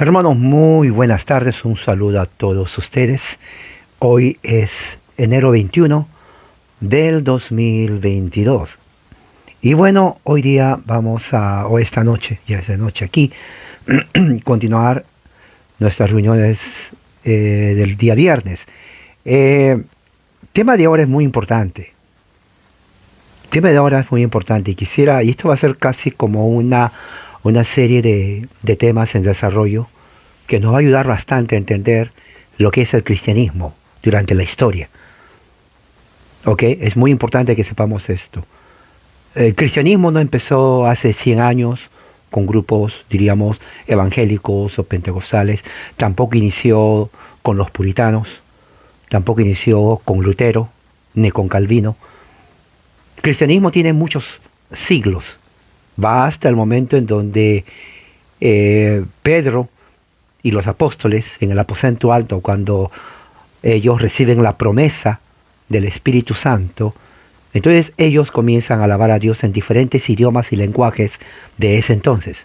Hermanos, muy buenas tardes, un saludo a todos ustedes. Hoy es enero 21 del 2022. Y bueno, hoy día o esta noche, ya es de noche aquí, continuar nuestras reuniones del día viernes. El tema de ahora es muy importante. El tema de ahora es muy importante y esto va a ser casi como una serie de temas en desarrollo que nos va a ayudar bastante a entender lo que es el cristianismo durante la historia. ¿Ok? Es muy importante que sepamos esto. El cristianismo no empezó hace 100 años con grupos, diríamos, evangélicos o pentecostales. Tampoco inició con los puritanos. Tampoco inició con Lutero, ni con Calvino. El cristianismo tiene muchos siglos. Va hasta el momento en donde Pedro y los apóstoles en el aposento alto, cuando ellos reciben la promesa del Espíritu Santo, entonces ellos comienzan a alabar a Dios en diferentes idiomas y lenguajes de ese entonces.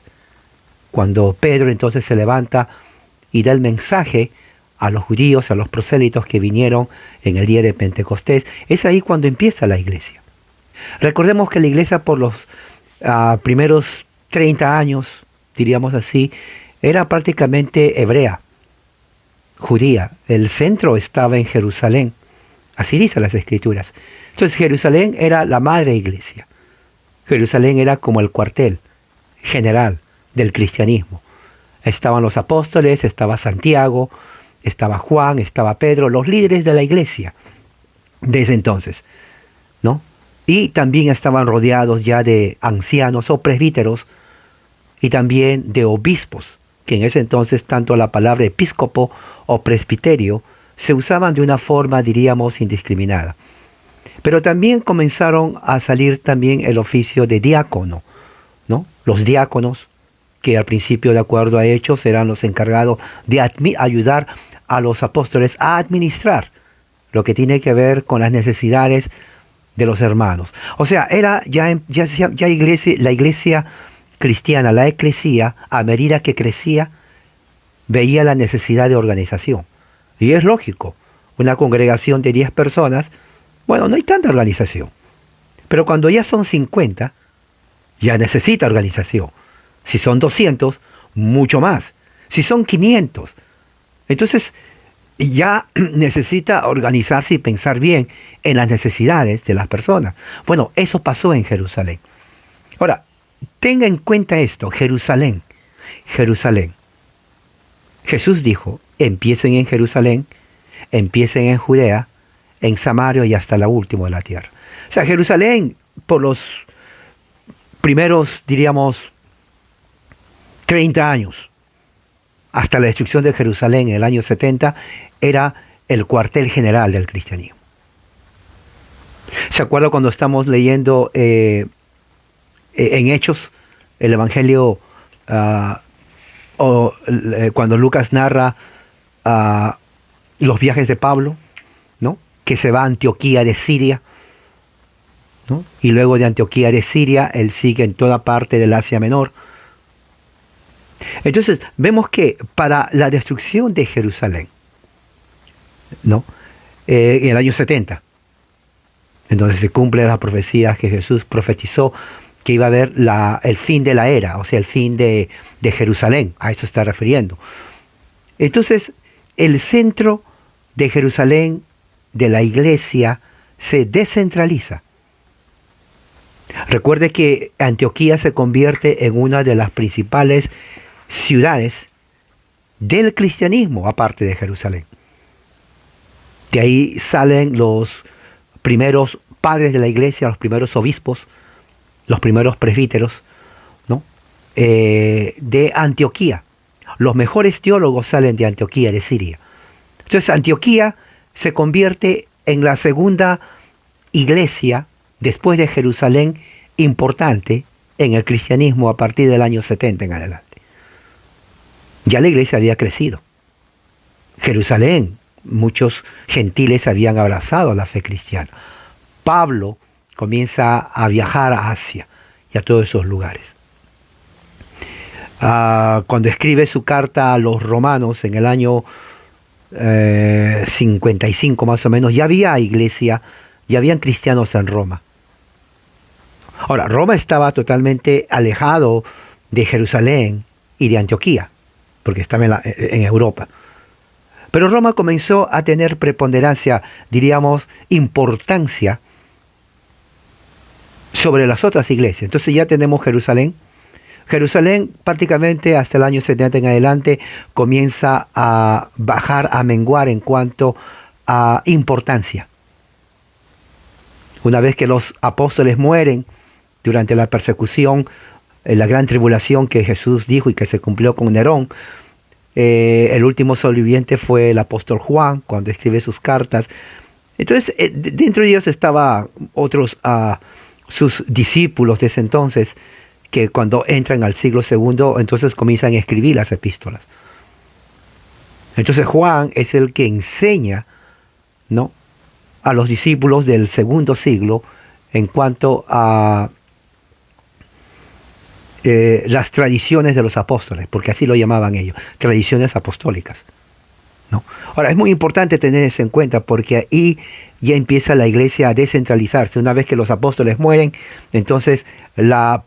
Cuando Pedro entonces se levanta y da el mensaje a los judíos, a los prosélitos que vinieron en el día de Pentecostés, es ahí cuando empieza la iglesia. Recordemos que la iglesia por los primeros 30 años, diríamos así, era prácticamente hebrea, judía. El centro estaba en Jerusalén, así dicen las escrituras. Entonces Jerusalén era la madre iglesia. Jerusalén era como el cuartel general del cristianismo. Estaban los apóstoles, estaba Santiago, estaba Juan, estaba Pedro, los líderes de la iglesia de ese entonces, ¿no? Y también estaban rodeados ya de ancianos o presbíteros y también de obispos, que en ese entonces tanto la palabra episcopo o presbiterio se usaban de una forma, diríamos, indiscriminada. Pero también comenzaron a salir también el oficio de diácono, ¿no? Los diáconos, que al principio, de acuerdo a Hechos, eran los encargados de ayudar a los apóstoles a administrar lo que tiene que ver con las necesidades de los hermanos. O sea, era ya iglesia, la iglesia cristiana, la eclesía, a medida que crecía, veía la necesidad de organización. Y es lógico, una congregación de 10 personas, bueno, no hay tanta organización. Pero cuando ya son 50, ya necesita organización. Si son 200, mucho más. Si son 500, entonces ya necesita organizarse y pensar bien en las necesidades de las personas. Bueno, eso pasó en Jerusalén. Ahora, tenga en cuenta esto, Jerusalén, Jerusalén. Jesús dijo, empiecen en Jerusalén, empiecen en Judea, en Samaria y hasta la última de la tierra. O sea, Jerusalén, por los primeros, diríamos, 30 años, hasta la destrucción de Jerusalén en el año 70, era el cuartel general del cristianismo. ¿Se acuerda cuando estamos leyendo en Hechos el Evangelio, cuando Lucas narra los viajes de Pablo, ¿no? Que se va a Antioquía de Siria, ¿no? Y luego de Antioquía de Siria, él sigue en toda parte del Asia Menor. Entonces, vemos que para la destrucción de Jerusalén, ¿no? En el año 70, entonces se cumple la profecía que Jesús profetizó, que iba a haber el fin de la era, o sea, el fin de Jerusalén, a eso se está refiriendo. Entonces, el centro de Jerusalén, de la iglesia, se descentraliza. Recuerde que Antioquía se convierte en una de las principales ciudades del cristianismo, aparte de Jerusalén. De ahí salen los primeros padres de la iglesia, los primeros obispos, los primeros presbíteros, ¿no? De Antioquía. Los mejores teólogos salen de Antioquía, de Siria. Entonces Antioquía se convierte en la segunda iglesia, después de Jerusalén, importante en el cristianismo a partir del año 70 en adelante. Ya la iglesia había crecido. Jerusalén, muchos gentiles habían abrazado la fe cristiana. Pablo comienza a viajar a Asia y a todos esos lugares. Cuando escribe su carta a los romanos en el año 55 más o menos, ya había iglesia, ya habían cristianos en Roma. Ahora, Roma estaba totalmente alejado de Jerusalén y de Antioquía, porque estaba en Europa. Pero Roma comenzó a tener preponderancia, diríamos, importancia sobre las otras iglesias. Entonces ya tenemos Jerusalén. Jerusalén prácticamente hasta el año 70 en adelante comienza a bajar, a menguar en cuanto a importancia. Una vez que los apóstoles mueren durante la persecución, la gran tribulación que Jesús dijo y que se cumplió con Nerón, el último sobreviviente fue el apóstol Juan, cuando escribe sus cartas. Entonces, dentro de ellos estaban otros, sus discípulos de ese entonces, que cuando entran al siglo II, entonces comienzan a escribir las epístolas. Entonces Juan es el que enseña, ¿no?, a los discípulos del segundo siglo en cuanto a las tradiciones de los apóstoles, porque así lo llamaban ellos, tradiciones apostólicas, ¿no? Ahora, es muy importante tener eso en cuenta, porque ahí ya empieza la iglesia a descentralizarse. Una vez que los apóstoles mueren, entonces la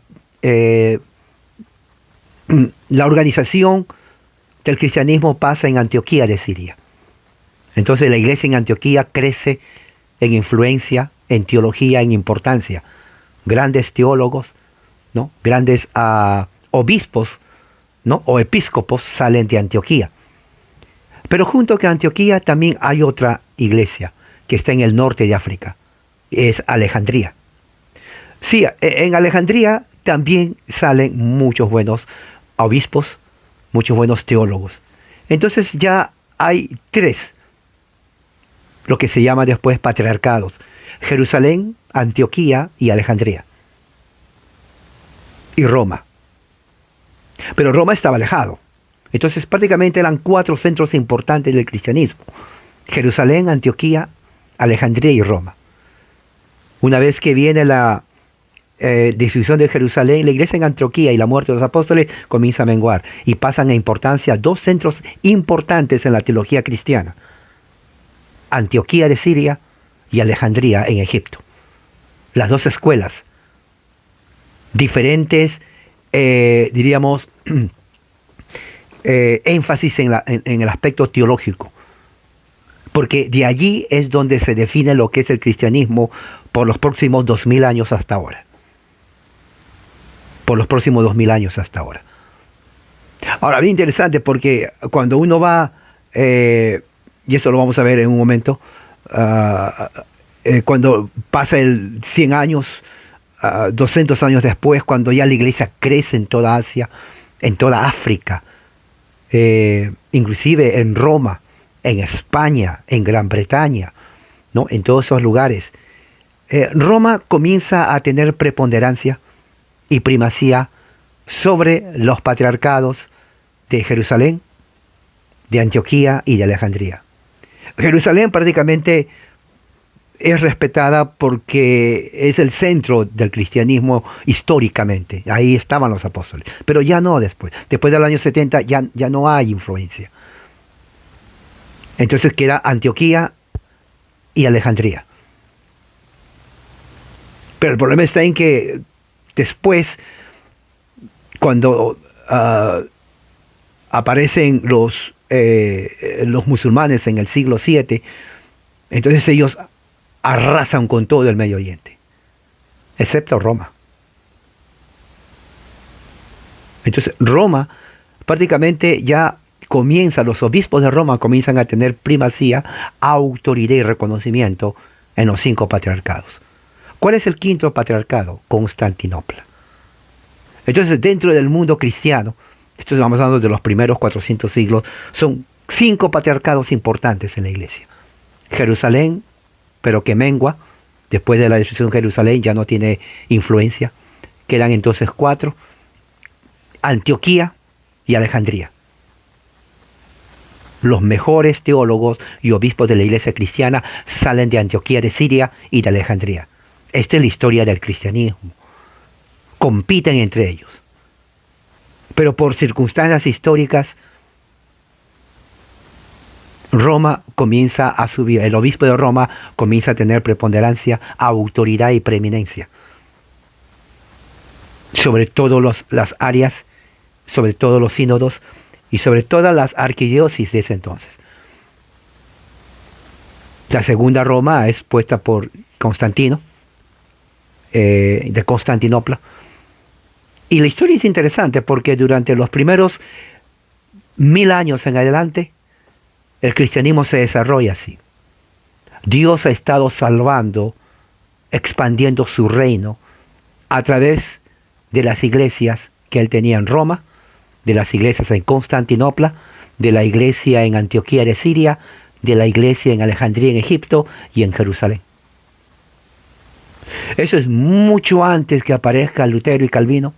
organización del cristianismo pasa en Antioquía de Siria. Entonces la iglesia en Antioquía crece en influencia, en teología, en importancia. Grandes teólogos, ¿no?, grandes obispos, ¿no?, o episcopos salen de Antioquía. Pero junto con Antioquía también hay otra iglesia que está en el norte de África, es Alejandría. Sí, en Alejandría también salen muchos buenos obispos, muchos buenos teólogos. Entonces ya hay tres, lo que se llama después patriarcados: Jerusalén, Antioquía y Alejandría. Y Roma. Pero Roma estaba alejado. Entonces prácticamente eran 4 centros importantes del cristianismo: Jerusalén, Antioquía, Alejandría y Roma. Una vez que viene la destrucción de Jerusalén, la iglesia en Antioquía y la muerte de los apóstoles comienza a menguar y pasan a importancia 2 centros importantes en la teología cristiana: Antioquía de Siria y Alejandría en Egipto. Las 2 escuelas, diferentes, diríamos, énfasis en el aspecto teológico, porque de allí es donde se define lo que es el cristianismo por los próximos 2000 años hasta ahora. Por los próximos 2000 años hasta ahora. Ahora, bien interesante, porque cuando uno va, y eso lo vamos a ver en un momento, cuando pasa el 100 años, 200 años después, cuando ya la iglesia crece en toda Asia, en toda África, inclusive en Roma, en España, en Gran Bretaña, ¿no?, en todos esos lugares, Roma comienza a tener preponderancia y primacía sobre los patriarcados de Jerusalén, de Antioquía y de Alejandría. Jerusalén prácticamente es respetada porque es el centro del cristianismo históricamente. Ahí estaban los apóstoles. Pero ya no después. Después del año 70 ya no hay influencia. Entonces queda Antioquía y Alejandría. Pero el problema está en que después, cuando aparecen los musulmanes en el siglo VII, entonces ellos arrasan con todo el Medio Oriente, excepto Roma. Entonces Roma prácticamente ya comienza, los obispos de Roma comienzan a tener primacía, autoridad y reconocimiento en los 5 patriarcados. ¿Cuál es el 5.º patriarcado? Constantinopla. Entonces, dentro del mundo cristiano, esto estamos hablando de los primeros 400 siglos, son 5 patriarcados importantes en la iglesia. Jerusalén, pero que mengua, después de la destrucción de Jerusalén ya no tiene influencia. Quedan entonces 4, Antioquía y Alejandría. Los mejores teólogos y obispos de la iglesia cristiana salen de Antioquía de Siria y de Alejandría. Esta es la historia del cristianismo. Compiten entre ellos. Pero por circunstancias históricas, Roma comienza a subir, el obispo de Roma comienza a tener preponderancia, autoridad y preeminencia sobre todas las áreas, sobre todos los sínodos y sobre todas las arquidiócesis de ese entonces. La segunda Roma es puesta por Constantino, de Constantinopla. Y la historia es interesante porque durante los primeros 1000 años en adelante, el cristianismo se desarrolla así. Dios ha estado salvando, expandiendo su reino a través de las iglesias que él tenía en Roma, de las iglesias en Constantinopla, de la iglesia en Antioquía de Siria, de la iglesia en Alejandría en Egipto y en Jerusalén. Eso es mucho antes que aparezca Lutero y Calvino,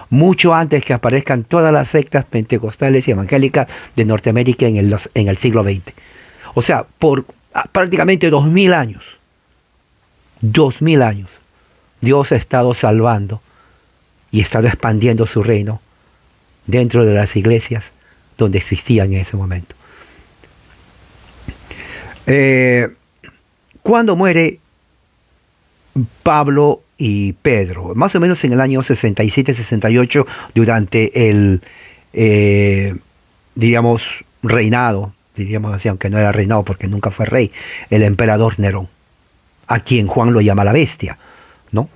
mucho antes que aparezcan todas las sectas pentecostales y evangélicas de Norteamérica en el siglo XX. O sea, por prácticamente 2000 años, 2000 años, Dios ha estado salvando y ha estado expandiendo su reino dentro de las iglesias donde existían en ese momento. Cuando muere Pablo y Pedro, más o menos en el año 67-68, durante el, reinado, diríamos así, aunque no era reinado porque nunca fue rey, el emperador Nerón, a quien Juan lo llama la bestia, ¿no?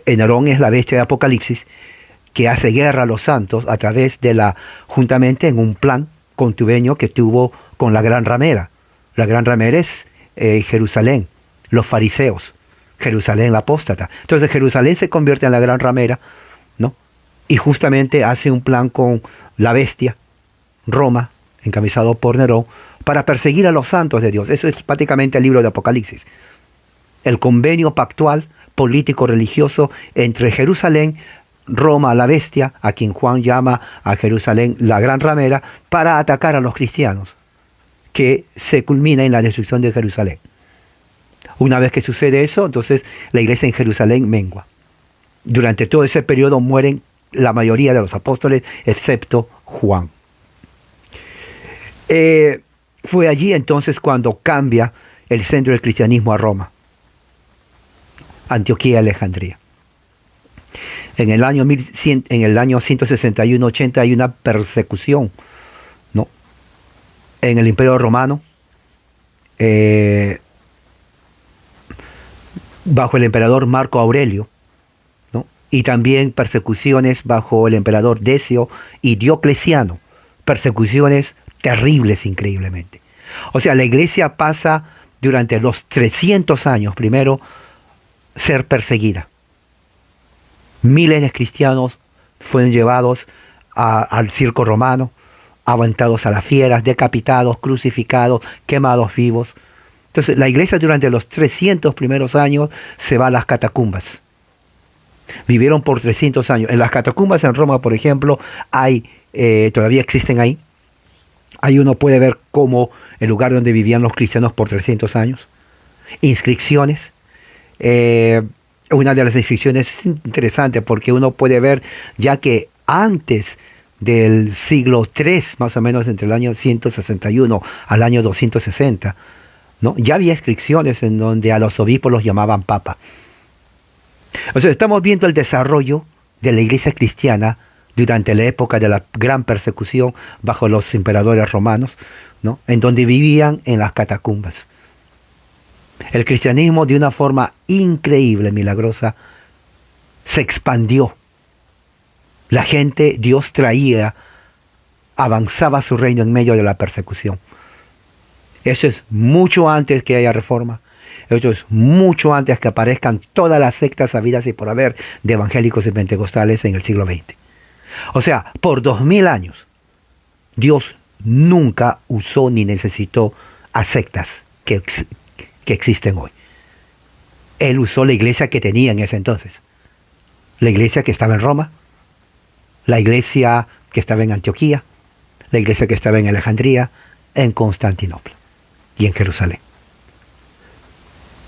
Nerón es la bestia de Apocalipsis que hace guerra a los santos a través de juntamente en un plan contubenio que tuvo con la gran ramera. La gran ramera es Jerusalén, los fariseos, Jerusalén la apóstata. Entonces Jerusalén se convierte en la gran ramera, ¿no? Y justamente hace un plan con la bestia, Roma, encabezado por Nerón, para perseguir a los santos de Dios. Eso es prácticamente el libro de Apocalipsis. El convenio pactual, político, religioso entre Jerusalén, Roma, la bestia, a quien Juan llama a Jerusalén la gran ramera, para atacar a los cristianos, que se culmina en la destrucción de Jerusalén. Una vez que sucede eso, entonces la iglesia en Jerusalén mengua. Durante todo ese periodo mueren la mayoría de los apóstoles, excepto Juan. Fue allí entonces cuando cambia el centro del cristianismo a Roma, Antioquía y Alejandría. En el año 161-80 hay una persecución, ¿no? En el Imperio Romano, bajo el emperador Marco Aurelio, ¿no? Y también persecuciones bajo el emperador Decio y Diocleciano, persecuciones terribles increíblemente. O sea, la iglesia pasa durante los 300 años primero ser perseguida. Miles de cristianos fueron llevados al circo romano, aventados a las fieras, decapitados, crucificados, quemados vivos. Entonces la iglesia durante los 300 primeros años se va a las catacumbas. Vivieron por 300 años. En las catacumbas en Roma, por ejemplo, todavía existen ahí. Ahí uno puede ver cómo el lugar donde vivían los cristianos por 300 años. Inscripciones. Una de las inscripciones es interesante porque uno puede ver ya que antes del siglo III, más o menos entre el año 161 al año 260, ¿no? Ya había inscripciones en donde a los obispos los llamaban papa. O sea, estamos viendo el desarrollo de la iglesia cristiana durante la época de la gran persecución bajo los emperadores romanos, ¿no? En donde vivían en las catacumbas. El cristianismo de una forma increíble, milagrosa, se expandió. La gente, Dios traía, avanzaba su reino en medio de la persecución. Eso es mucho antes que haya reforma. Eso es mucho antes que aparezcan todas las sectas habidas y por haber de evangélicos y pentecostales en el siglo XX. O sea, por 2000 años, Dios nunca usó ni necesitó a sectas que existen hoy. Él usó la iglesia que tenía en ese entonces. La iglesia que estaba en Roma, la iglesia que estaba en Antioquía, la iglesia que estaba en Alejandría, en Constantinopla y en Jerusalén.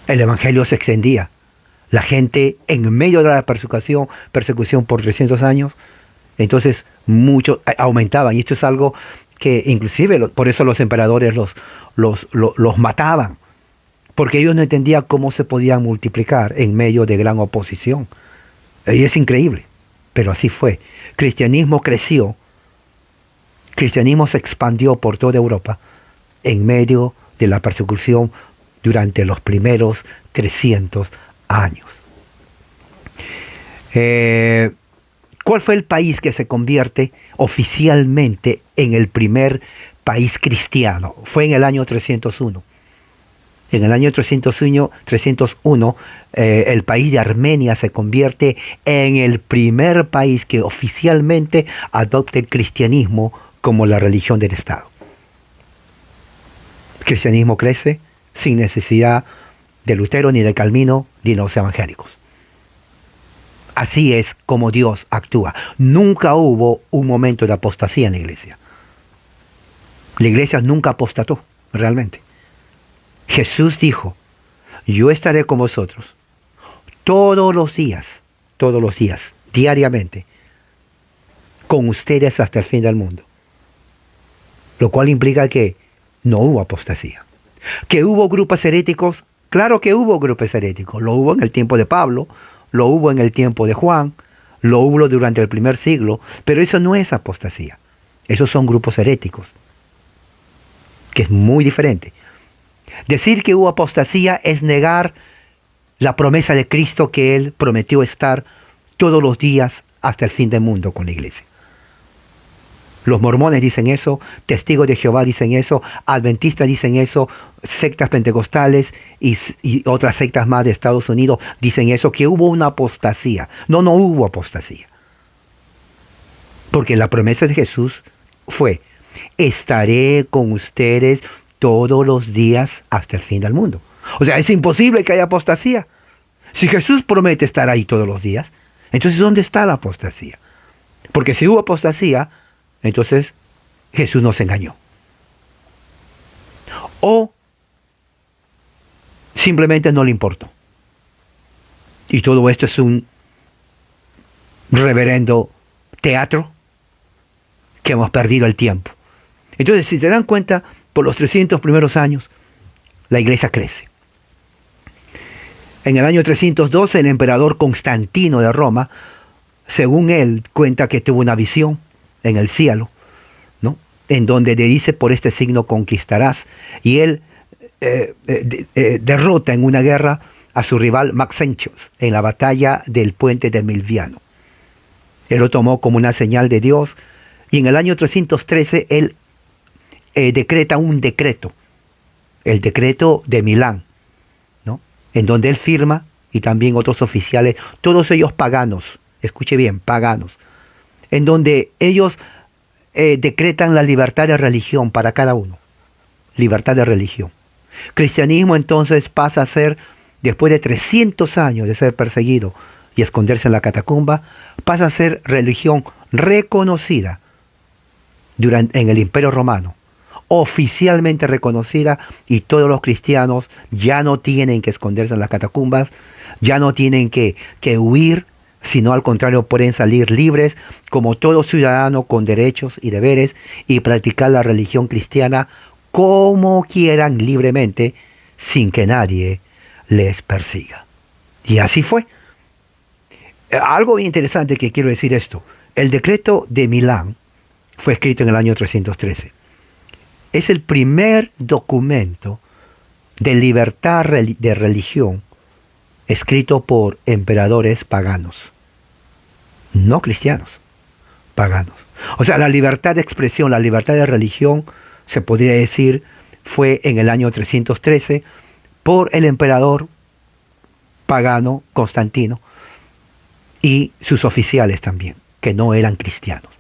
El evangelio se extendía. La gente en medio de la persecución por 300 años, entonces mucho, aumentaban. Y esto es algo que inclusive, por eso los emperadores los mataban, porque ellos no entendían cómo se podían multiplicar en medio de gran oposición. Y es increíble, pero así fue. Cristianismo creció, cristianismo se expandió por toda Europa en medio de la persecución durante los primeros 300 años. ¿Cuál fue el país que se convierte oficialmente en el primer país cristiano? Fue en el año 301. En el año 301, el país de Armenia se convierte en el primer país que oficialmente adopta el cristianismo como la religión del Estado. El cristianismo crece sin necesidad de Lutero, ni de Calvino, ni de los evangélicos. Así es como Dios actúa. Nunca hubo un momento de apostasía en la iglesia. La iglesia nunca apostató, realmente. Jesús dijo, yo estaré con vosotros todos los días, diariamente, con ustedes hasta el fin del mundo. Lo cual implica que no hubo apostasía. ¿Que hubo grupos heréticos? Claro que hubo grupos heréticos. Lo hubo en el tiempo de Pablo, lo hubo en el tiempo de Juan, lo hubo durante el primer siglo, pero eso no es apostasía. Esos son grupos heréticos, que es muy diferente. Decir que hubo apostasía es negar la promesa de Cristo, que Él prometió estar todos los días hasta el fin del mundo con la iglesia. Los mormones dicen eso, testigos de Jehová dicen eso, adventistas dicen eso, sectas pentecostales y otras sectas más de Estados Unidos dicen eso, que hubo una apostasía. No hubo apostasía. Porque la promesa de Jesús fue, estaré con ustedes todos los días hasta el fin del mundo. O sea, es imposible que haya apostasía. Si Jesús promete estar ahí todos los días, entonces ¿dónde está la apostasía? Porque si hubo apostasía, entonces Jesús nos engañó. O simplemente no le importó. Y todo esto es un reverendo teatro que hemos perdido el tiempo. Entonces, si se dan cuenta, por los 300 primeros años, la iglesia crece. En el año 312, el emperador Constantino de Roma, según él, cuenta que tuvo una visión en el cielo, ¿no? En donde le dice, por este signo conquistarás. Y él derrota en una guerra a su rival Maxentius en la batalla del puente de Milviano. Él lo tomó como una señal de Dios. Y en el año 313, él decreta un decreto, el decreto de Milán, ¿no? En donde él firma, y también otros oficiales, todos ellos paganos, escuche bien, paganos, en donde ellos decretan la libertad de religión para cada uno, libertad de religión. Cristianismo entonces pasa a ser, después de 300 años de ser perseguido y esconderse en la catacumba, pasa a ser religión reconocida en el Imperio Romano, oficialmente reconocida, y todos los cristianos ya no tienen que esconderse en las catacumbas, ya no tienen que huir, sino al contrario pueden salir libres como todo ciudadano con derechos y deberes y practicar la religión cristiana como quieran libremente sin que nadie les persiga. Y así fue. Algo bien interesante que quiero decir esto. El decreto de Milán fue escrito en el año 313. Es el primer documento de libertad de religión escrito por emperadores paganos, no cristianos, paganos. O sea, la libertad de expresión, la libertad de religión, se podría decir, fue en el año 313 por el emperador pagano Constantino y sus oficiales también, que no eran cristianos.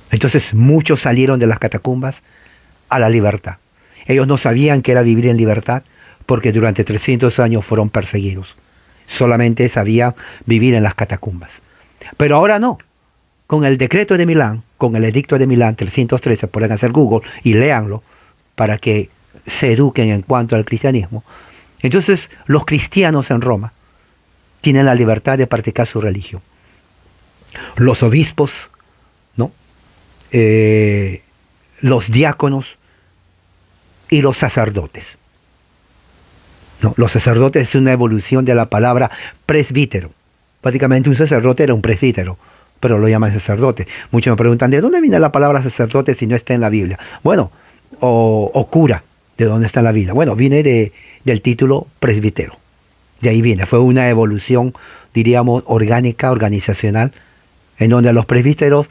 Entonces muchos salieron de las catacumbas a la libertad. Ellos no sabían qué era vivir en libertad, porque durante 300 años fueron perseguidos. Solamente sabían vivir en las catacumbas. Pero ahora no. Con el decreto de Milán, con el edicto de Milán 313, pueden hacer Google y léanlo para que se eduquen en cuanto al cristianismo. Entonces los cristianos en Roma tienen la libertad de practicar su religión. Los obispos, ¿no?, los diáconos y los sacerdotes. No, los sacerdotes es una evolución de la palabra presbítero. Básicamente un sacerdote era un presbítero, pero lo llaman sacerdote. Muchos me preguntan, ¿de dónde viene la palabra sacerdote si no está en la Biblia? Bueno, o cura, ¿de dónde está en la Biblia? Bueno, viene del título presbítero. De ahí viene, fue una evolución, diríamos, orgánica, organizacional, en donde a los presbíteros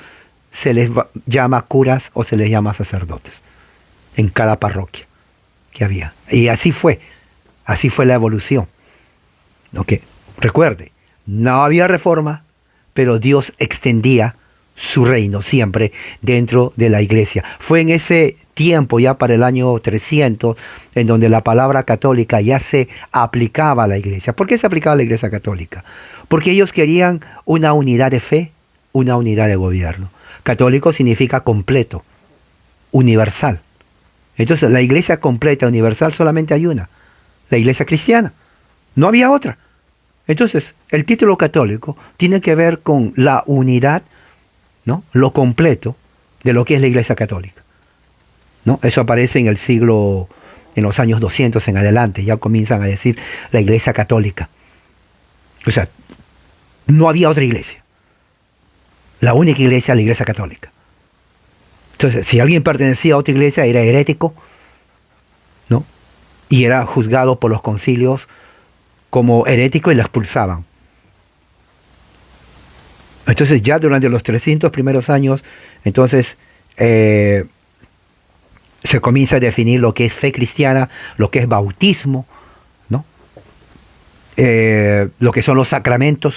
se les llama curas o se les llama sacerdotes, en cada parroquia que había. Y así fue la evolución. Okay. Recuerde, no había reforma, pero Dios extendía su reino siempre dentro de la iglesia. Fue en ese tiempo, ya para el año 300, en donde la palabra católica ya se aplicaba a la iglesia. ¿Por qué se aplicaba a la iglesia católica? Porque ellos querían una unidad de fe, una unidad de gobierno. Católico significa completo, universal. Entonces la iglesia completa, universal, solamente hay una, la iglesia cristiana. No había otra. Entonces el título católico tiene que ver con la unidad, ¿no? Lo completo de lo que es la iglesia católica, ¿no? Eso aparece en el siglo, en los años 200 en adelante, ya comienzan a decir la iglesia católica. O sea, no había otra iglesia. La única iglesia es la iglesia católica. Entonces, si alguien pertenecía a otra iglesia, era herético, ¿no? Y era juzgado por los concilios como herético y lo expulsaban. Entonces, ya durante los 300 primeros años, entonces, se comienza a definir lo que es fe cristiana, lo que es bautismo, ¿no? Lo que son los sacramentos,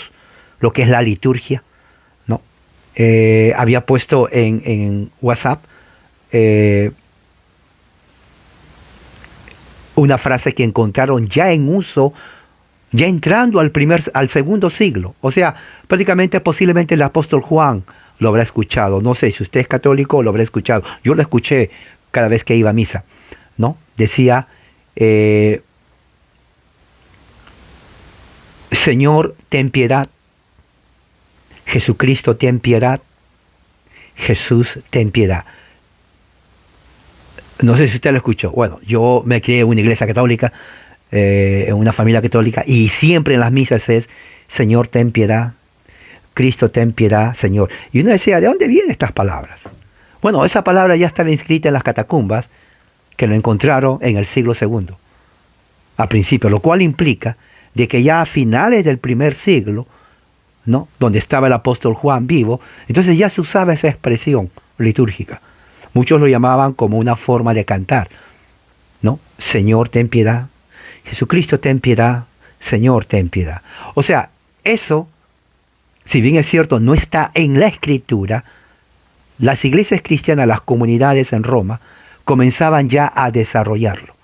lo que es la liturgia, ¿no? Había puesto en WhatsApp una frase que encontraron ya en uso, ya entrando al segundo siglo. O sea, prácticamente posiblemente el apóstol Juan lo habrá escuchado. No sé si usted es católico, lo habrá escuchado. Yo lo escuché cada vez que iba a misa, ¿no? Decía, Señor, ten piedad. Jesucristo, ten piedad. Jesús, ten piedad. No sé si usted lo escuchó. Bueno, yo me crié en una iglesia católica, en una familia católica, y siempre en las misas es, Señor, ten piedad. Cristo, ten piedad, Señor. Y uno decía, ¿de dónde vienen estas palabras? Bueno, esa palabra ya estaba inscrita en las catacumbas, que lo encontraron en el siglo II, a principio, lo cual implica de que ya a finales del primer siglo, ¿no? Donde estaba el apóstol Juan vivo, entonces ya se usaba esa expresión litúrgica. Muchos lo llamaban como una forma de cantar, ¿no? Señor, ten piedad. Jesucristo, ten piedad. Señor, ten piedad. O sea, eso, si bien es cierto, no está en la Escritura, las iglesias cristianas, las comunidades en Roma, comenzaban ya a desarrollarlo.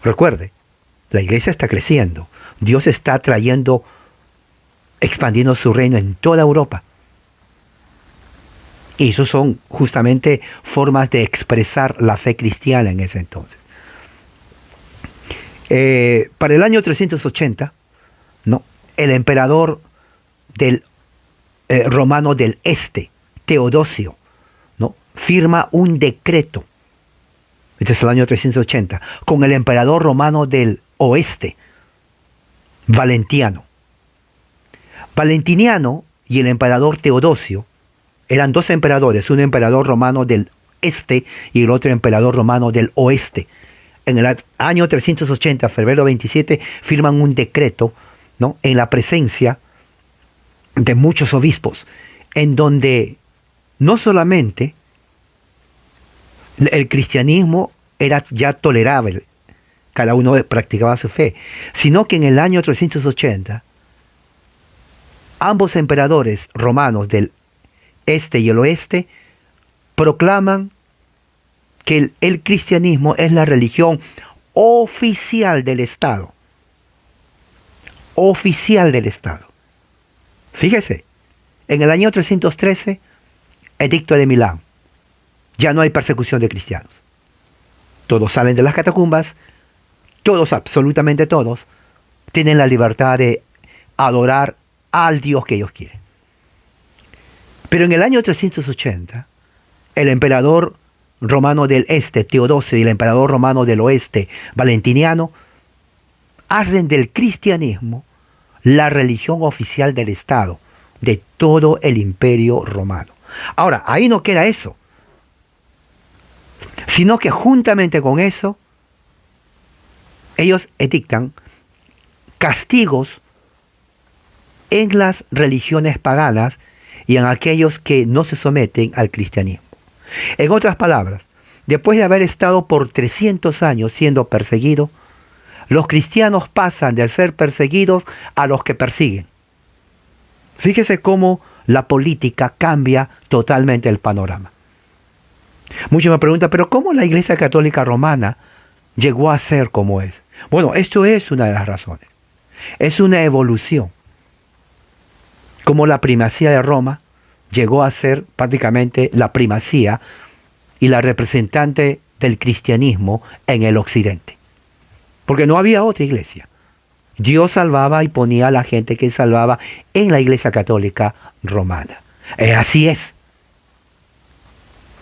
Recuerde, la iglesia está creciendo. Dios está trayendo, expandiendo su reino en toda Europa. Y eso son justamente formas de expresar la fe cristiana en ese entonces. Para el año 380, ¿no? El emperador romano del Este, Teodosio, ¿no? Firma un decreto, este es el año 380, con el emperador romano del Oeste, Valentiniano. Valentiniano y el emperador Teodosio eran dos emperadores, un emperador romano del Este y el otro emperador romano del Oeste. En el año 380, febrero 27, firman un decreto, ¿no? En la presencia de muchos obispos, en donde no solamente el cristianismo era ya tolerable, cada uno practicaba su fe, sino que en el año 380, ambos emperadores romanos del Este y el Oeste proclaman que el cristianismo es la religión oficial del Estado. Oficial del Estado. Fíjese, en el año 313, Edicto de Milán. Ya no hay persecución de cristianos. Todos salen de las catacumbas, todos, absolutamente todos, tienen la libertad de adorar al Dios que ellos quieren. Pero en el año 380, el emperador romano del este, Teodosio, y el emperador romano del oeste, Valentiniano, hacen del cristianismo la religión oficial del Estado, de todo el imperio romano. Ahora, ahí no queda eso, sino que juntamente con eso, ellos edictan castigos en las religiones paganas y en aquellos que no se someten al cristianismo. En otras palabras, después de haber estado por 300 años siendo perseguidos, los cristianos pasan de ser perseguidos a los que persiguen. Fíjese cómo la política cambia totalmente el panorama. Muchos me preguntan, ¿pero cómo la Iglesia Católica Romana llegó a ser como es? Bueno, esto es una de las razones. Es una evolución. Como la primacía de Roma llegó a ser prácticamente la primacía y la representante del cristianismo en el occidente. Porque no había otra iglesia. Dios salvaba y ponía a la gente que salvaba en la Iglesia Católica Romana. Así es.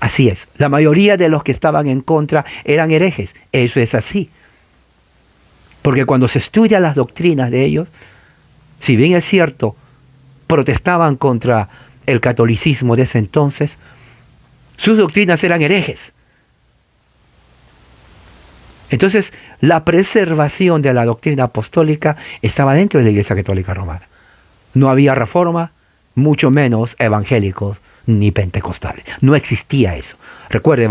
Así es. La mayoría de los que estaban en contra eran herejes. Eso es así. Porque cuando se estudian las doctrinas de ellos, si bien es cierto, protestaban contra el catolicismo de ese entonces, sus doctrinas eran herejes. Entonces, la preservación de la doctrina apostólica estaba dentro de la Iglesia Católica Romana. No había reforma, mucho menos evangélicos ni pentecostales. No existía eso. Recuerde,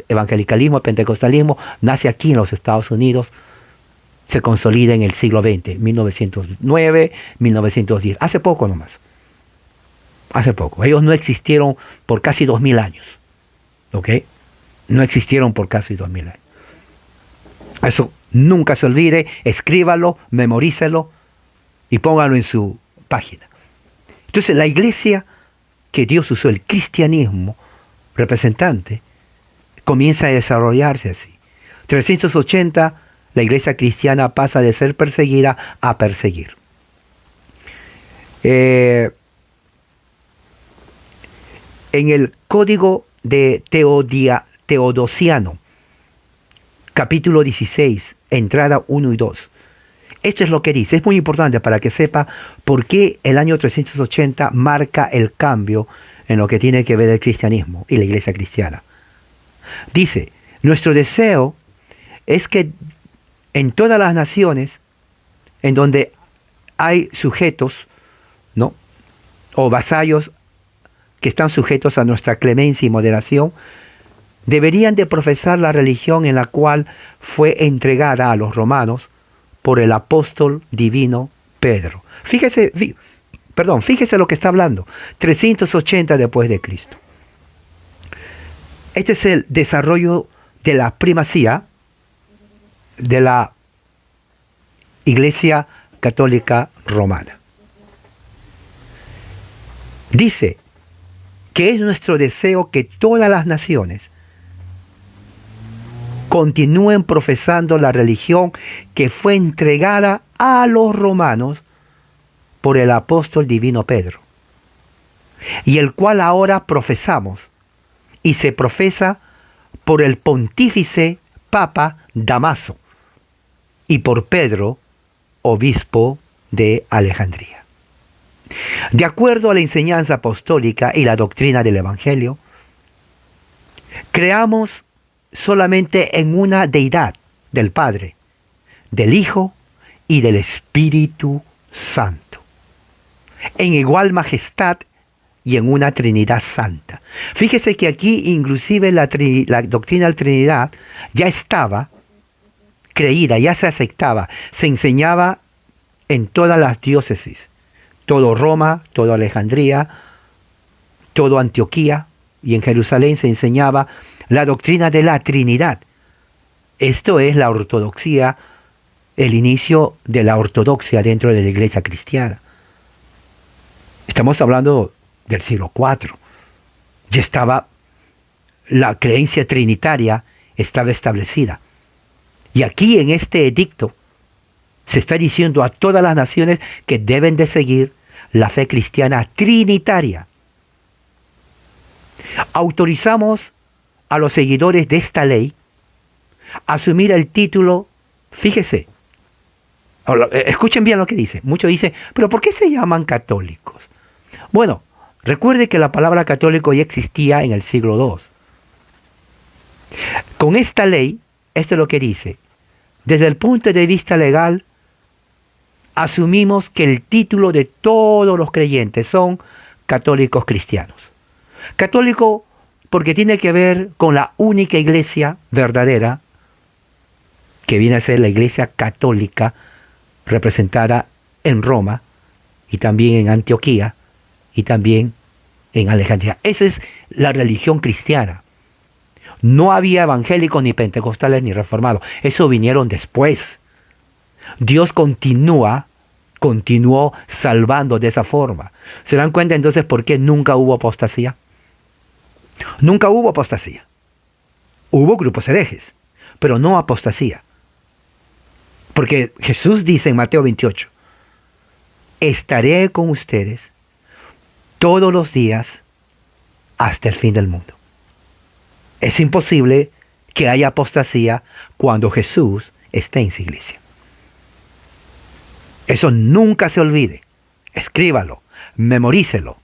evangelicalismo, pentecostalismo nace aquí en los Estados Unidos, se consolida en el siglo XX, 1909, 1910, hace poco nomás. Hace poco. Ellos no existieron por casi 2000 años. ¿Ok? No existieron por casi 2000 años. Eso nunca se olvide, escríbalo, memorícelo y póngalo en su página. Entonces la iglesia que Dios usó, el cristianismo representante, comienza a desarrollarse así. 380, la iglesia cristiana pasa de ser perseguida a perseguir. En el Código de Teodosiano, capítulo 16, entrada 1 y 2. Esto es lo que dice. Es muy importante para que sepa por qué el año 380 marca el cambio en lo que tiene que ver el cristianismo y la iglesia cristiana. Dice, nuestro deseo es que en todas las naciones en donde hay sujetos, ¿no?, o vasallos que están sujetos a nuestra clemencia y moderación, deberían de profesar la religión en la cual fue entregada a los romanos por el apóstol divino Pedro. Fíjese lo que está hablando. 380 después de Cristo. Este es el desarrollo de la primacía de la Iglesia Católica Romana. Dice que es nuestro deseo que todas las naciones continúen profesando la religión que fue entregada a los romanos por el apóstol divino Pedro, y el cual ahora profesamos, y se profesa por el pontífice Papa Damaso, y por Pedro, obispo de Alejandría. De acuerdo a la enseñanza apostólica y la doctrina del Evangelio, creamos solamente en una deidad del Padre, del Hijo y del Espíritu Santo, en igual majestad y en una Trinidad Santa. Fíjese que aquí inclusive la doctrina de la Trinidad ya estaba creída, ya se aceptaba, se enseñaba en todas las diócesis, todo Roma, todo Alejandría, todo Antioquía, y en Jerusalén se enseñaba la doctrina de la Trinidad. Esto es la ortodoxia, el inicio de la ortodoxia dentro de la iglesia cristiana. Estamos hablando del siglo IV. Ya estaba la creencia trinitaria, estaba establecida. Y aquí en este edicto se está diciendo a todas las naciones que deben de seguir la fe cristiana trinitaria. Autorizamos a los seguidores de esta ley a asumir el título, fíjese, escuchen bien lo que dice. Muchos dicen, pero ¿por qué se llaman católicos? Bueno, recuerde que la palabra católico ya existía en el siglo II. Con esta ley, esto es lo que dice. Desde el punto de vista legal, asumimos que el título de todos los creyentes son católicos cristianos. Católico porque tiene que ver con la única iglesia verdadera, que viene a ser la iglesia católica representada en Roma y también en Antioquía y también en Alejandría. Esa es la religión cristiana. No había evangélicos, ni pentecostales, ni reformados. Eso vinieron después. Dios continuó salvando de esa forma. ¿Se dan cuenta entonces por qué nunca hubo apostasía? Nunca hubo apostasía. Hubo grupos herejes, pero no apostasía. Porque Jesús dice en Mateo 28, estaré con ustedes todos los días hasta el fin del mundo. Es imposible que haya apostasía cuando Jesús esté en su iglesia. Eso nunca se olvide. Escríbalo, memorícelo,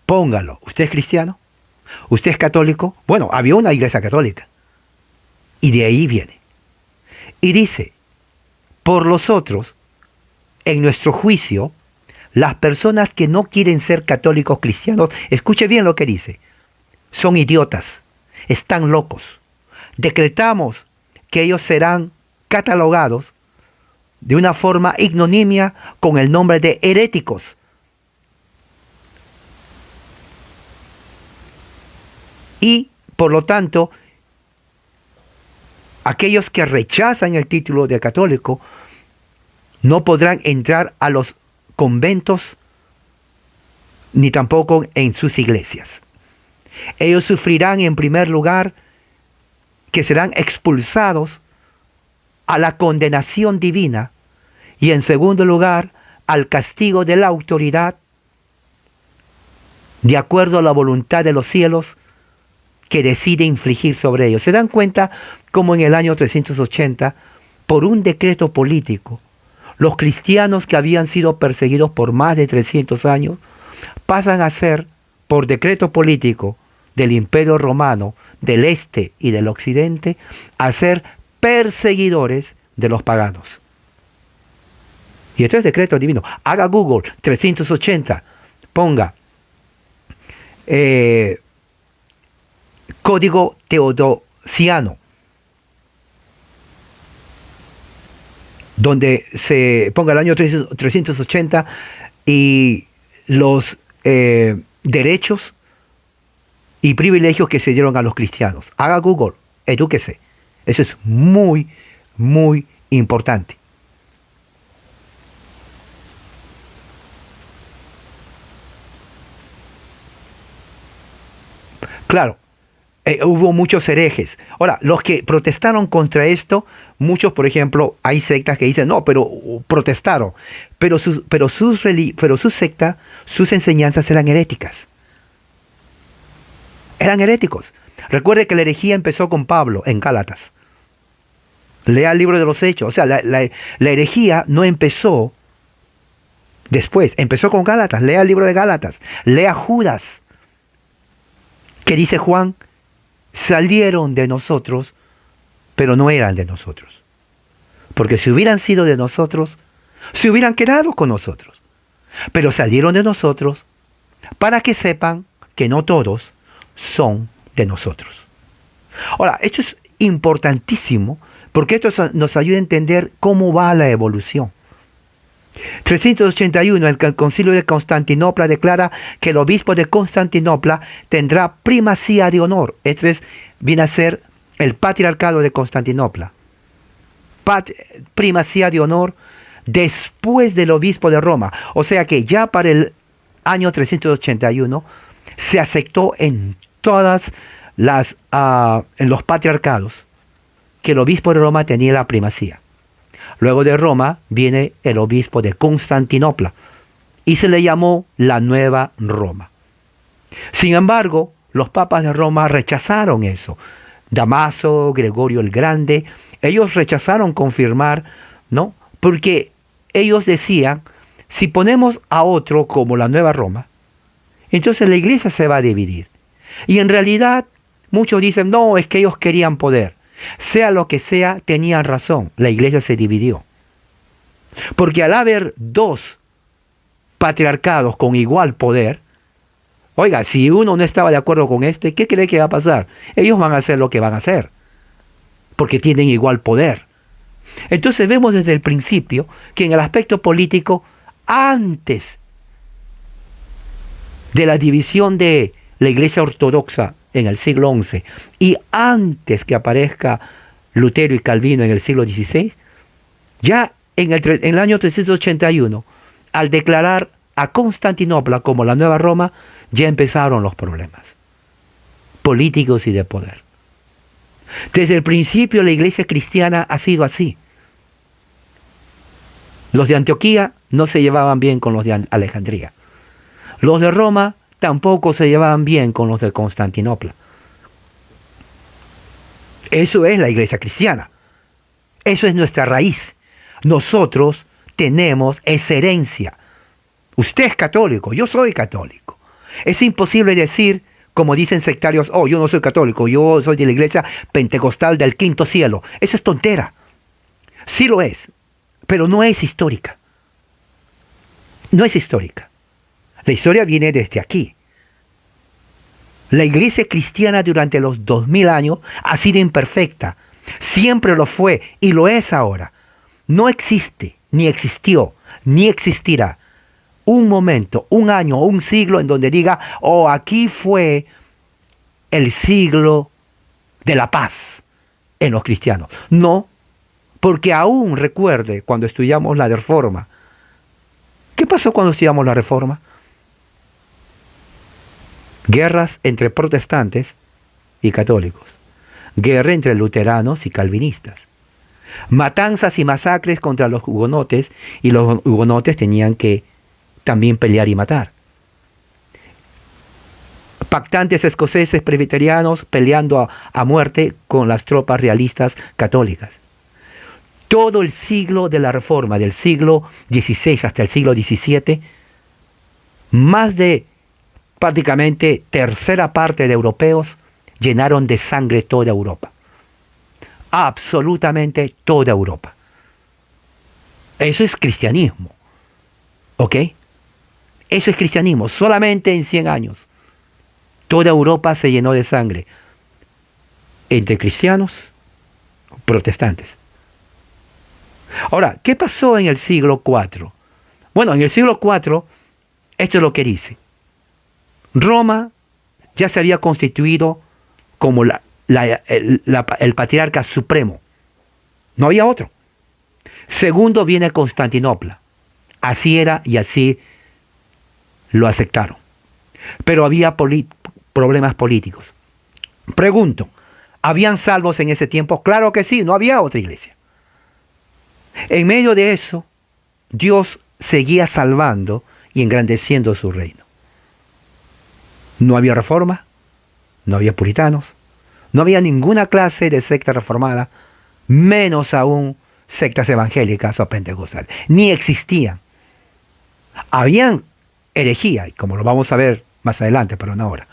póngalo. ¿Usted es cristiano? ¿Usted es católico? Bueno, había una iglesia católica. Y de ahí viene. Y dice, por los otros, en nuestro juicio, las personas que no quieren ser católicos cristianos, escuche bien lo que dice, son idiotas, están locos. Decretamos que ellos serán catalogados de una forma ignominia con el nombre de heréticos. Y, por lo tanto, aquellos que rechazan el título de católico no podrán entrar a los conventos ni tampoco en sus iglesias. Ellos sufrirán en primer lugar que serán expulsados a la condenación divina y en segundo lugar al castigo de la autoridad de acuerdo a la voluntad de los cielos que decide infligir sobre ellos. ¿Se dan cuenta cómo en el año 380, por un decreto político, los cristianos que habían sido perseguidos por más de 300 años pasan a ser, por decreto político del Imperio Romano, del Este y del Occidente, a ser perseguidores de los paganos? Y esto es decreto divino. Haga Google 380, ponga Código Teodosiano, donde se ponga el año 380 y los derechos y privilegios que se dieron a los cristianos. Haga Google, edúquese. Eso es muy, muy importante. Claro, hubo muchos herejes. Ahora, los que protestaron contra esto, muchos, por ejemplo, hay sectas que dicen, no, pero protestaron, pero su secta, sus enseñanzas eran heréticas. Eran heréticos. Recuerde que la herejía empezó con Pablo en Gálatas. Lea el libro de los Hechos. O sea, la herejía no empezó después, empezó con Gálatas. Lea el libro de Gálatas. Lea Judas. ¿Qué dice Juan? Salieron de nosotros, pero no eran de nosotros. Porque si hubieran sido de nosotros, se hubieran quedado con nosotros. Pero salieron de nosotros para que sepan que no todos son de nosotros. Ahora, esto es importantísimo porque esto nos ayuda a entender cómo va la evolución. 381, el Concilio de Constantinopla declara que el obispo de Constantinopla tendrá primacía de honor. Este viene a ser el patriarcado de Constantinopla. Primacía de honor después del obispo de Roma. O sea que ya para el año 381 se aceptó en todas en los patriarcados que el obispo de Roma tenía la primacía. Luego de Roma viene el obispo de Constantinopla y se le llamó la Nueva Roma. Sin embargo, los papas de Roma rechazaron eso. Damaso, Gregorio el Grande, ellos rechazaron confirmar, ¿no? Porque ellos decían, si ponemos a otro como la Nueva Roma, entonces la iglesia se va a dividir. Y en realidad muchos dicen, no, es que ellos querían poder. Sea lo que sea, tenían razón, la iglesia se dividió. Porque al haber dos patriarcados con igual poder, oiga, si uno no estaba de acuerdo con este, ¿qué cree que va a pasar? Ellos van a hacer lo que van a hacer, porque tienen igual poder. Entonces vemos desde el principio que en el aspecto político, antes de la división de la Iglesia Ortodoxa en el siglo XI y antes que aparezca Lutero y Calvino en el siglo XVI, ya en el año 381, al declarar a Constantinopla como la Nueva Roma, ya empezaron los problemas políticos y de poder. Desde el principio la iglesia cristiana ha sido así. Los de Antioquía no se llevaban bien con los de Alejandría. Los de Roma tampoco se llevaban bien con los de Constantinopla. Eso es la iglesia cristiana. Eso es nuestra raíz. Nosotros tenemos esa herencia. Usted es católico, yo soy católico. Es imposible decir, como dicen sectarios, oh, yo no soy católico, yo soy de la iglesia pentecostal del quinto cielo. Eso es tontera. Sí lo es, pero no es histórica. No es histórica. La historia viene desde aquí. La iglesia cristiana durante los 2000 años ha sido imperfecta. Siempre lo fue y lo es ahora. No existe, ni existió, ni existirá un momento, un año o un siglo en donde diga, oh, aquí fue el siglo de la paz en los cristianos. No, porque aún recuerde cuando estudiamos la Reforma. ¿Qué pasó cuando estudiamos la Reforma? Guerras entre protestantes y católicos. Guerra entre luteranos y calvinistas. Matanzas y masacres contra los hugonotes, y los hugonotes tenían que también pelear y matar. Pactantes escoceses presbiterianos peleando a muerte con las tropas realistas católicas. Todo el siglo de la Reforma, del siglo XVI hasta el siglo XVII, más de prácticamente tercera parte de europeos llenaron de sangre toda Europa. Absolutamente toda Europa. Eso es cristianismo. ¿Ok? Eso es cristianismo. Solamente en 100 años. Toda Europa se llenó de sangre. Entre cristianos, protestantes. Ahora, ¿qué pasó en el siglo IV? Bueno, en el siglo IV, esto es lo que dice. Roma ya se había constituido como el patriarca supremo. No había otro. Segundo viene Constantinopla. Así era y así lo aceptaron. Pero había problemas políticos. Pregunto, ¿habían salvos en ese tiempo? Claro que sí, no había otra iglesia. En medio de eso, Dios seguía salvando y engrandeciendo su reino. No había reforma, no había puritanos, no había ninguna clase de secta reformada, menos aún sectas evangélicas o pentecostales. Ni existían. Habían herejía, como lo vamos a ver más adelante, pero no ahora.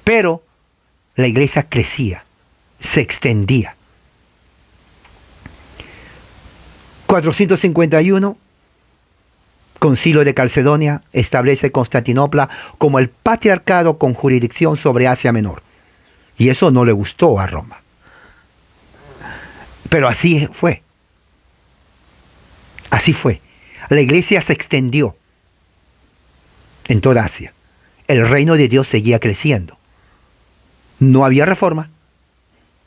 Pero la iglesia crecía, se extendía. 451, Concilio de Calcedonia establece Constantinopla como el patriarcado con jurisdicción sobre Asia Menor. Y eso no le gustó a Roma. Pero así fue. Así fue. La iglesia se extendió en toda Asia. El reino de Dios seguía creciendo. No había reforma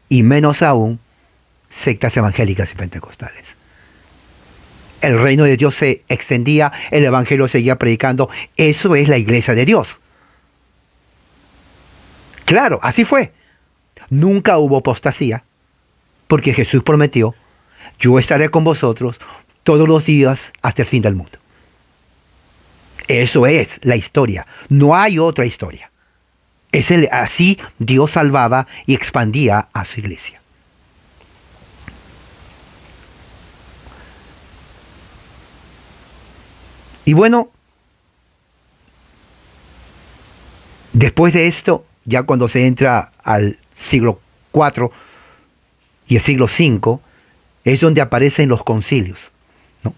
y menos aún sectas evangélicas y pentecostales. El reino de Dios se extendía, el evangelio seguía predicando. Eso es la iglesia de Dios. Claro, así fue. Nunca hubo apostasía, porque Jesús prometió, yo estaré con vosotros todos los días hasta el fin del mundo. Eso es la historia. No hay otra historia. Así Dios salvaba y expandía a su iglesia. Y bueno, después de esto, ya cuando se entra al siglo IV y el siglo V, es donde aparecen los concilios, ¿no?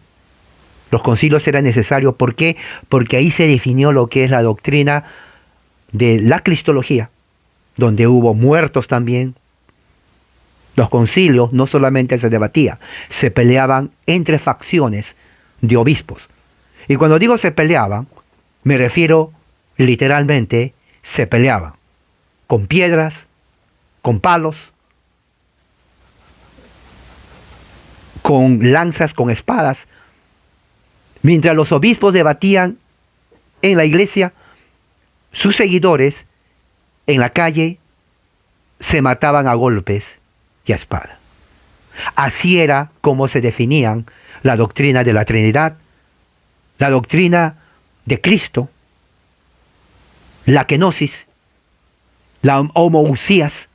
Los concilios eran necesarios. ¿Por qué? Porque ahí se definió lo que es la doctrina de la cristología, donde hubo muertos también. Los concilios no solamente se debatía, se peleaban entre facciones de obispos. Y cuando digo se peleaban, me refiero literalmente, se peleaban con piedras, con palos, con lanzas, con espadas. Mientras los obispos debatían en la iglesia, sus seguidores en la calle se mataban a golpes y a espada. Así era como se definían la doctrina de la Trinidad, la doctrina de Cristo, la kenosis, la homoousias,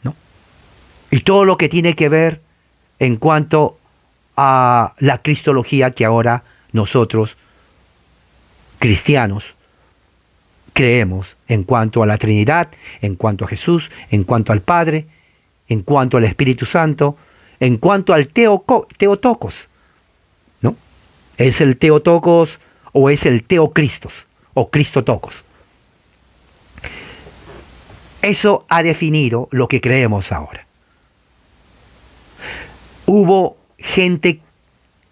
¿no? Y todo lo que tiene que ver en cuanto a la cristología que ahora nosotros, cristianos, creemos en cuanto a la Trinidad, en cuanto a Jesús, en cuanto al Padre, en cuanto al Espíritu Santo, en cuanto al Teotokos, ¿no? ¿Es el Teotokos o es el Teocristos o Cristotokos? Eso ha definido lo que creemos ahora. Hubo gente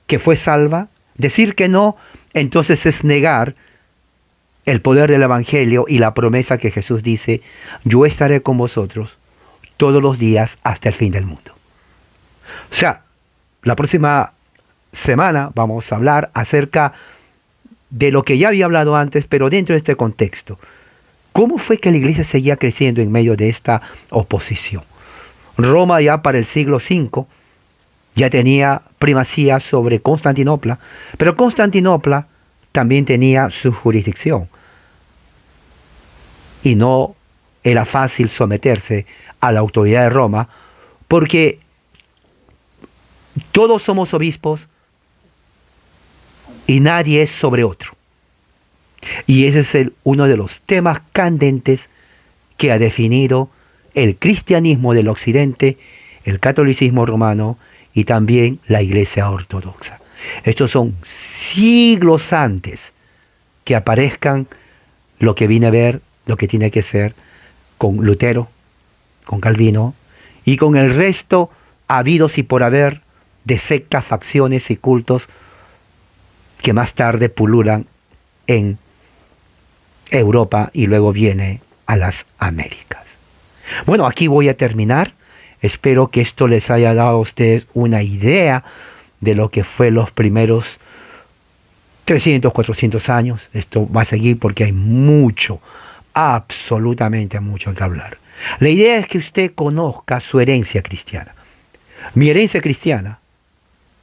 que fue salva. Decir que no, entonces es negar el poder del Evangelio y la promesa que Jesús dice: yo estaré con vosotros todos los días hasta el fin del mundo. O sea, la próxima semana vamos a hablar acerca de lo que ya había hablado antes, pero dentro de este contexto. ¿Cómo fue que la iglesia seguía creciendo en medio de esta oposición? Roma ya para el siglo V ya tenía primacía sobre Constantinopla, pero Constantinopla también tenía su jurisdicción. Y no era fácil someterse a la autoridad de Roma, porque todos somos obispos y nadie es sobre otro. Y ese es uno de los temas candentes que ha definido el cristianismo del occidente, el catolicismo romano y también la iglesia ortodoxa. Estos son siglos antes que aparezcan lo que viene a ver, lo que tiene que ser con Lutero, con Calvino y con el resto habidos y por haber de sectas, facciones y cultos que más tarde pululan en Europa y luego viene a las Américas. Bueno, aquí voy a terminar. Espero que esto les haya dado a ustedes una idea de lo que fue los primeros 300, 400 años. Esto va a seguir porque hay mucho, absolutamente mucho que hablar. La idea es que usted conozca su herencia cristiana. Mi herencia cristiana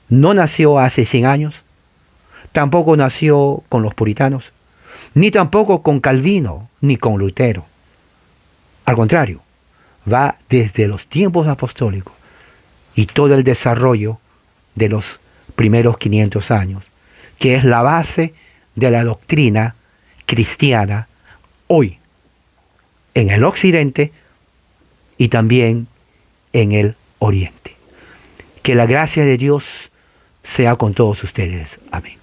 no nació hace 100 años, tampoco nació con los puritanos, ni tampoco con Calvino, ni con Lutero. Al contrario, va desde los tiempos apostólicos y todo el desarrollo de los primeros 500 años, que es la base de la doctrina cristiana hoy, en el occidente y también en el oriente. Que la gracia de Dios sea con todos ustedes. Amén.